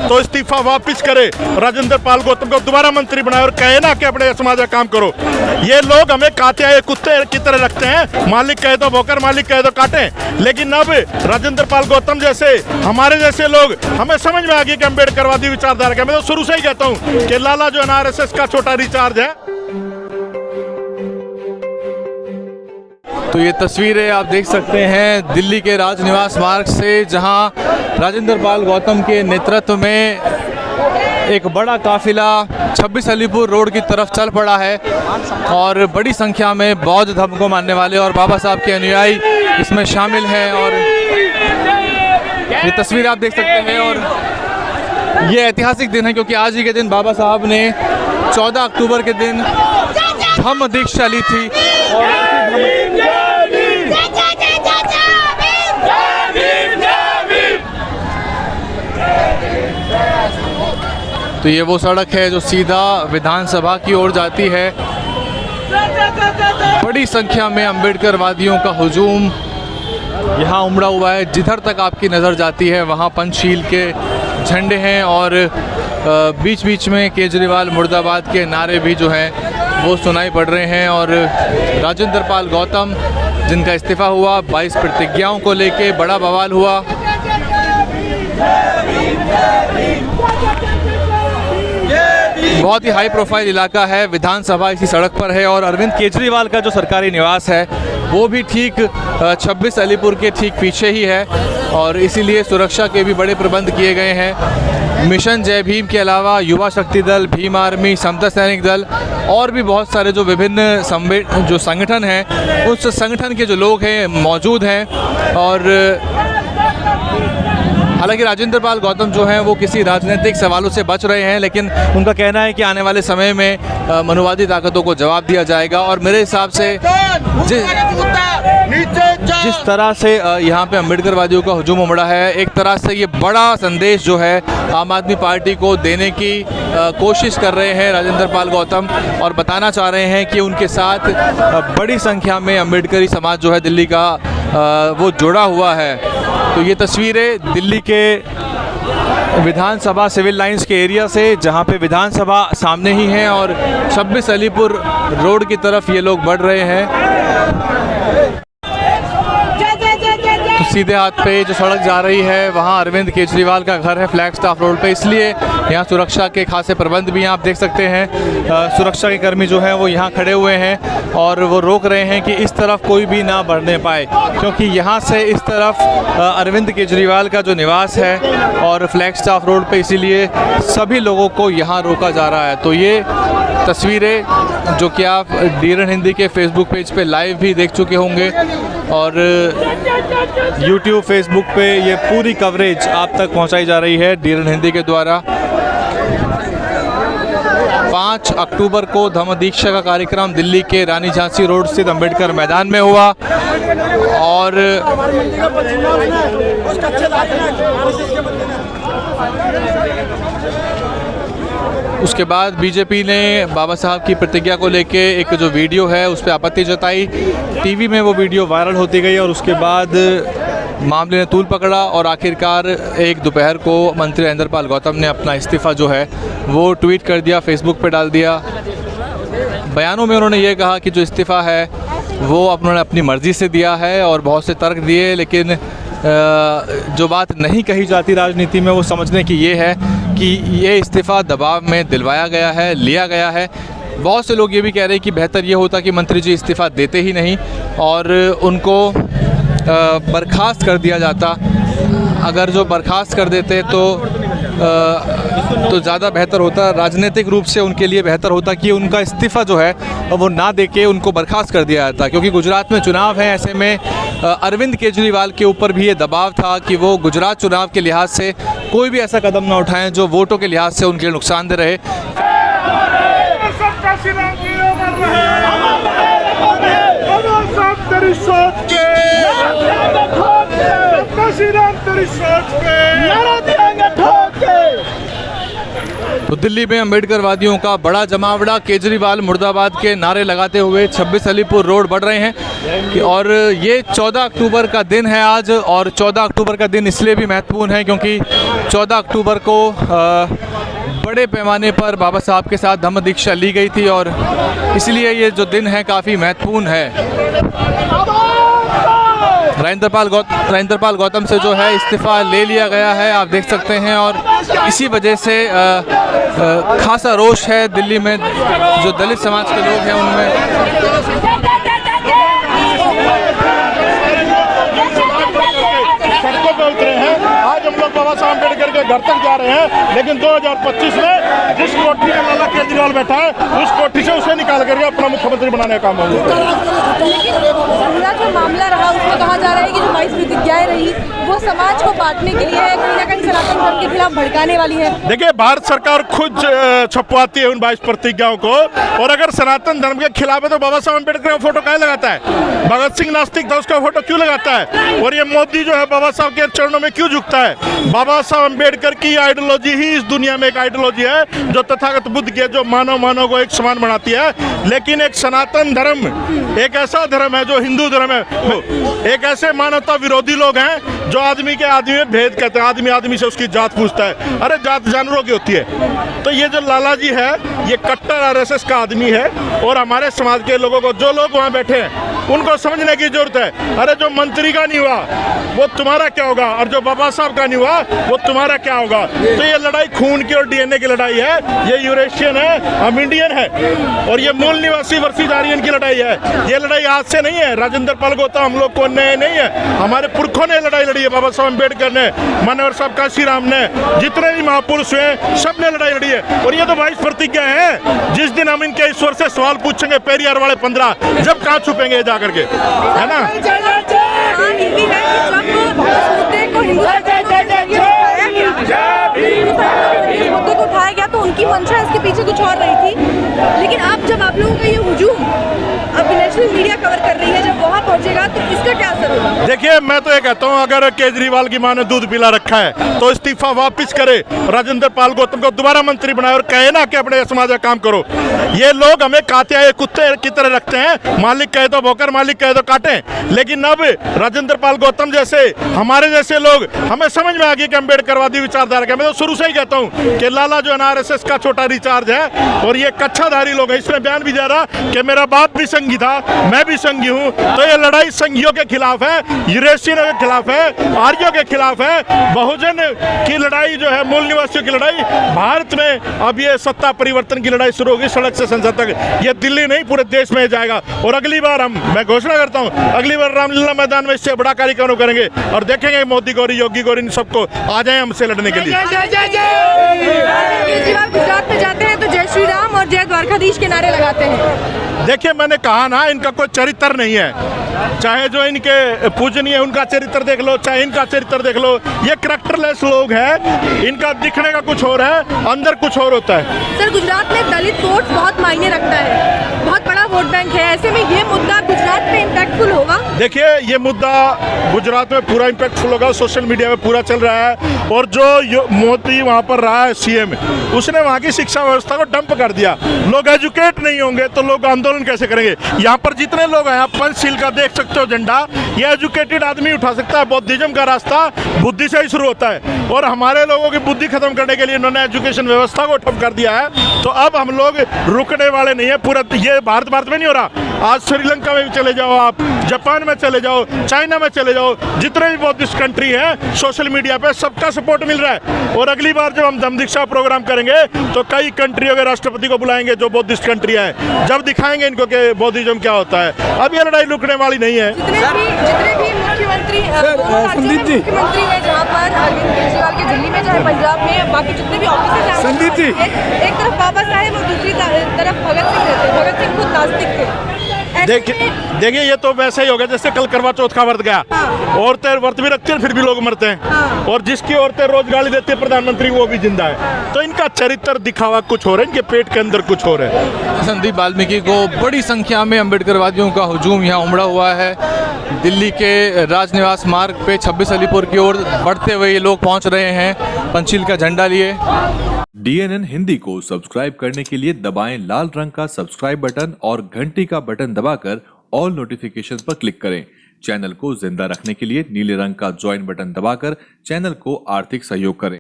तो इस्तीफा वापस करे, राजेंद्र पाल गौतम को दोबारा मंत्री बनाए और कहे ना कि अपने समाज का काम करो। ये लोग हमें काटे आए कुत्ते की तरह रखते हैं, मालिक कहे तो भोकर, मालिक कहे तो काटे। लेकिन अब राजेंद्र पाल गौतम जैसे हमारे जैसे लोग, हमें समझ में आ गई कि अम्बेडकरवादी विचारधारा का। मैं तो शुरू से ही कहता हूँ कि लाला जो है ना आरएसएस का छोटा रिचार्ज है। तो ये तस्वीरें आप देख सकते हैं दिल्ली के राजनिवास मार्ग से, जहां राजेंद्र पाल गौतम के नेतृत्व में एक बड़ा काफिला 26 अलीपुर रोड की तरफ चल पड़ा है और बड़ी संख्या में बौद्ध धर्म को मानने वाले और बाबा साहब के अनुयायी इसमें शामिल हैं। और ये तस्वीर आप देख सकते हैं और ये ऐतिहासिक दिन है क्योंकि आज ही के दिन बाबा साहब ने 14 अक्टूबर के दिन धम्म दीक्षा ली थी। तो ये वो सड़क है जो सीधा विधानसभा की ओर जाती है। बड़ी संख्या में अम्बेडकरवादियों का हुजूम यहाँ उमड़ा हुआ है। जिधर तक आपकी नज़र जाती है वहाँ पंचशील के झंडे हैं और बीच बीच में केजरीवाल मुर्दाबाद के नारे भी जो हैं वो सुनाई पड़ रहे हैं। और राजेंद्र पाल गौतम जिनका इस्तीफ़ा हुआ, 22 प्रतिज्ञाओं को लेके बड़ा बवाल हुआ। बहुत ही हाई प्रोफाइल इलाका है, विधानसभा इसी सड़क पर है और अरविंद केजरीवाल का जो सरकारी निवास है वो भी ठीक 26 अलीपुर के ठीक पीछे ही है और इसीलिए सुरक्षा के भी बड़े प्रबंध किए गए हैं। मिशन जय भीम के अलावा युवा शक्ति दल, भीम आर्मी, समता सैनिक दल और भी बहुत सारे जो विभिन्न जो संगठन हैं उस संगठन के जो लोग हैं मौजूद हैं। और हालांकि राजेंद्र पाल गौतम जो हैं वो किसी राजनीतिक सवालों से बच रहे हैं, लेकिन उनका कहना है कि आने वाले समय में मनुवादी ताकतों को जवाब दिया जाएगा। और मेरे हिसाब से जिस तरह से यहाँ पे अम्बेडकरवादियों का हुजूम उमड़ा है, एक तरह से ये बड़ा संदेश जो है आम आदमी पार्टी को देने की कोशिश कर रहे हैं राजेंद्र पाल गौतम और बताना चाह रहे हैं कि उनके साथ बड़ी संख्या में अम्बेडकरी समाज जो है दिल्ली का वो जुड़ा हुआ है। तो ये तस्वीरें दिल्ली के विधानसभा सिविल लाइंस के एरिया से, जहां पे विधानसभा सामने ही है और 26 अलीपुर रोड की तरफ ये लोग बढ़ रहे हैं। तो सीधे हाथ पे जो सड़क जा रही है वहाँ अरविंद केजरीवाल का घर है फ्लैग स्टाफ रोड पे, इसलिए यहाँ सुरक्षा के खासे प्रबंध भी आप देख सकते हैं। सुरक्षा के कर्मी जो हैं वो यहाँ खड़े हुए हैं और वो रोक रहे हैं कि इस तरफ कोई भी ना बढ़ने पाए, क्योंकि यहाँ से इस तरफ अरविंद केजरीवाल का जो निवास है और फ्लैग स्टाफ रोड पे, इसीलिए सभी लोगों को यहाँ रोका जा रहा है। तो ये तस्वीरें जो कि आप डीएनएन हिंदी के फेसबुक पेज पे लाइव भी देख चुके होंगे और यूट्यूब फेसबुक पे ये पूरी कवरेज आप तक पहुंचाई जा रही है डीएनएन हिंदी के द्वारा। 5 अक्टूबर को धम्म दीक्षा का कार्यक्रम दिल्ली के रानी झांसी रोड स्थित अम्बेडकर मैदान में हुआ और उसके बाद बीजेपी ने बाबा साहब की प्रतिज्ञा को लेके एक जो वीडियो है उस पर आपत्ति जताई। टीवी में वो वीडियो वायरल होती गई और उसके बाद मामले ने तूल पकड़ा और आखिरकार एक दोपहर को मंत्री राजेंद्र पाल गौतम ने अपना इस्तीफ़ा जो है वो ट्वीट कर दिया, फेसबुक पे डाल दिया। बयानों में उन्होंने ये कहा कि जो इस्तीफ़ा है वो उन्होंने अपनी मर्ज़ी से दिया है और बहुत से तर्क दिए, लेकिन जो बात नहीं कही जाती राजनीति में वो समझने की ये है कि ये इस्तीफ़ा दबाव में दिलवाया गया है, लिया गया है। बहुत से लोग ये भी कह रहे हैं कि बेहतर ये होता कि मंत्री जी इस्तीफ़ा देते ही नहीं और उनको बर्खास्त कर दिया जाता। अगर जो बर्खास्त कर देते तो ज़्यादा बेहतर होता, राजनीतिक रूप से उनके लिए बेहतर होता कि उनका इस्तीफ़ा जो है वो ना देके उनको बर्खास्त कर दिया जाता, क्योंकि गुजरात में चुनाव है। ऐसे में अरविंद केजरीवाल के ऊपर भी ये दबाव था कि वो गुजरात चुनाव के लिहाज से कोई भी ऐसा कदम ना उठाएं जो वोटों के लिहाज से उनके लिए नुकसानदेह रहे। तो दिल्ली में अम्बेडकरवादियों का बड़ा जमावड़ा, केजरीवाल मुर्दाबाद के नारे लगाते हुए 26 अलीपुर रोड बढ़ रहे हैं। और ये 14 अक्टूबर का दिन है आज, और 14 अक्टूबर का दिन इसलिए भी महत्वपूर्ण है क्योंकि 14 अक्टूबर को बड़े पैमाने पर बाबा साहब के साथ धम्म दीक्षा ली गई थी, और इसलिए ये जो दिन है काफ़ी महत्वपूर्ण है। राजेंद्रपाल गौतम से जो है इस्तीफ़ा ले लिया गया है, आप देख सकते हैं, और इसी वजह से खासा रोष है दिल्ली में। जो दलित समाज के लोग हैं उनमें सड़कों पे उतरे हैं। आज हम लोग बाबा साहब अम्बेडकर के घर तक जा रहे हैं, लेकिन 2025 में जिस कोठी में लाला केजरीवाल बैठा है उस कोठी से उसे निकाल करके अपना मुख्यमंत्री बनाने का काम होगा। जो मामला रहा उसमें कहा जा रहा है कि जो 22 प्रतिज्ञाएं रही वो समाज को बांटने के लिए कहीं ना कहीं सनातन धर्म के खिलाफ भड़काने वाली है। देखिए, भारत सरकार खुद छपवाती है उन 22 प्रतिज्ञाओं को, और अगर सनातन धर्म के खिलाफ है तो बाबा साहब अम्बेडकर का फोटो काहे लगाता है? भगत सिंह नास्तिक था, उसका फोटो क्यों लगाता है? और ये मोदी जो है बाबा साहब के चरणों में क्यों झुकता है? बाबा साहब अम्बेडकर की आइडियोलॉजी ही इस दुनिया में एक आइडियोलॉजी है जो तथागत बुद्ध के जो मानव को एक समान बनाती है। लेकिन एक सनातन धर्म एक ऐसा धर्म है जो हिंदू धर्म है, एक ऐसे मानवता विरोधी लोग हैं जो आदमी के आदमी में भेद करते हैं, आदमी आदमी से उसकी जात पूछता है। अरे जात जानवरों की होती है। तो ये जो लाला जी है ये कट्टर आरएसएस का आदमी है, और हमारे समाज के लोगों को, जो लोग वहाँ बैठे हैं, उनको समझने की जरूरत है। अरे जो मंत्री का नहीं हुआ वो तुम्हारा क्या होगा, और जो बाबा साहब का नहीं हुआ वो तुम्हारा क्या होगा? तो ये लड़ाई खून की और डीएनए की लड़ाई है। ये यूरेशियन है, हम इंडियन है, और ये मूल निवासी वर्सेस आर्यन की लड़ाई है। ये लड़ाई आज से नहीं है। राजेंद्र पाल गौतम हम लोग को नए नहीं है, हमारे पुरखों ने लड़ाई लड़ी है। बाबा साहब अम्बेडकर ने, मानवर साहब काशीराम ने, जितने भी महापुरुष हुए सब ने लड़ाई लड़ी है। और ये तो 22 प्रतिज्ञा है। जिस दिन हम इनके ईश्वर से सवाल पूछेंगे पेरियार वाले 15, जब कहाँ छुपेंगे जा करके, है ना? मुद्दे को उठाया गया तो उनकी मंशा इसके पीछे कुछ और रही थी, लेकिन अब जब आप लोगों का ये हुजूम अब नेशनल मीडिया कवर कर रही है, जब वहाँ पहुँचेगा तो इसका क्या असर होगा? देखिए, मैं तो ये कहता हूँ अगर केजरीवाल की माँ ने दूध पिला रखा है तो इस्तीफा वापस करे, राजेंद्र पाल गौतम को दोबारा मंत्री बनाए, और कहे ना कि अपने समाज का काम करो। ये लोग हमें काते कुत्ते की तरह रखते हैं, मालिक कहे तो भौंकर, मालिक कहे तो काटे। लेकिन अब राजेंद्र पाल गौतम जैसे, हमारे जैसे लोग, हमें समझ में आ गई कि अम्बेडकरवादी विचारधारा का। मैं तो शुरू से ही कहता हूँ कि लाला जो आरएसएस का छोटा रिचार्ज है, और ये कच्छाधारी लोग हैं। इसमें बयान भी दे रहा कि मेरा बाप भी संघी था, मैं भी संघी हूँ। तो ये लड़ाई संघियों के खिलाफ है, यूरेशियनों के खिलाफ है, आर्यों के खिलाफ है। बहुजन की लड़ाई जो है, मूल निवासियों की लड़ाई। भारत में अब ये सत्ता परिवर्तन की लड़ाई शुरू होगी, सड़क से संसद तक। ये दिल्ली नहीं, पूरे देश में जाएगा। और अगली बार मैं घोषणा करता हूँ, अगली बार रामलीला मैदान में इससे बड़ा कार्यक्रम करेंगे, और देखेंगे मोदी गौरी, योगी गौरी, सबको आ जाए हमसे लड़ने के लिए। केजरीवाल गुजरात में जाते हैं तो जय श्री राम और जय द्वारकाधीश के नारे लगाते हैं। देखिए, मैंने कहा ना, इनका कोई चरित्र नहीं है। चाहे जो इनके पूजनीय उनका चरित्र देख लो, चाहे इनका चरित्र देख लो, ये कैरेक्टरलेस लोग हैं। इनका दिखने का कुछ और है, अंदर कुछ और होता है। सर, गुजरात में दलित वोट बहुत मायने रखता है, बहुत बड़ा वोट बैंक है। ऐसे में ये मुद्दा गुजरात में इम्पैक्टफुल होगा? देखिए, ये मुद्दा गुजरात में पूरा इम्पैक्टफुल होगा, सोशल मीडिया में पूरा चल रहा है। और जो मोदी वहाँ पर रहा है सीएम, उसने वहाँ की शिक्षा व्यवस्था को डंप कर दिया। लोग एजुकेट नहीं होंगे तो लोग आंदोलन कैसे करेंगे? यहाँ पर जितने लोग हैं, आप पंचशील का देख सकते हो झंडा, ये एजुकेटेड आदमी उठा सकता है। बौद्धिज्म का रास्ता बुद्धि से ही शुरू होता है, और हमारे लोगों की बुद्धि खत्म करने के लिए इन्होंने एजुकेशन व्यवस्था को ठप कर दिया है। तो अब हम लोग रुकने वाले नहीं है। पूरा ये भारत में नहीं हो रहा, आज श्रीलंका में भी चले जाओ, आप जापान में चले जाओ, चाइना में चले जाओ, जितने भी बौद्धिस्ट कंट्री हैं, सोशल मीडिया पे सबका सपोर्ट मिल रहा है। और अगली बार जब हम धम्म दीक्षा प्रोग्राम करेंगे तो कई कंट्रियों के राष्ट्रपति को बुलाएंगे जो बौद्धिस्ट कंट्री है, जब दिखाएंगे इनको कि बौद्धिज्म क्या होता है। अब ये लड़ाई रुकने वाली नहीं है। जितने भी मुख्यमंत्री मुख्यमंत्री है, जहाँ पर अरविंद केजरीवाल के दिल्ली में, चाहे पंजाब में, बाकी जितने भी ऑफिसर्स हैं, एक तरफ बाबा साहेब और दूसरी तरफ भगत सिंह रहते हैं। भगत सिंह खुद नास्तिक थे। देखिए, ये तो वैसे ही हो गया जैसे कल करवा चौथ का व्रत गया। औरतें व्रत भी रखती हैं, फिर भी लोग मरते हैं। और जिसकी औरतें रोज गाली देती है प्रधानमंत्री, वो भी जिंदा है। तो इनका चरित्र दिखावा कुछ हो रहा है, इनके पेट के अंदर कुछ हो रहा है। संदीप वाल्मीकि को बड़ी संख्या में अम्बेडकरवादियों का हुजूम यहाँ उमड़ा हुआ है। दिल्ली के राजनिवास मार्ग पे 26 अलीपुर की ओर बढ़ते हुए ये लोग पहुँच रहे हैं पंचशील का झंडा लिए। DNN हिंदी को सब्सक्राइब करने के लिए दबाएं लाल रंग का सब्सक्राइब बटन और घंटी का बटन दबाकर ऑल नोटिफिकेशन पर क्लिक करें। चैनल को जिंदा रखने के लिए नीले रंग का ज्वाइन बटन दबाकर चैनल को आर्थिक सहयोग करें।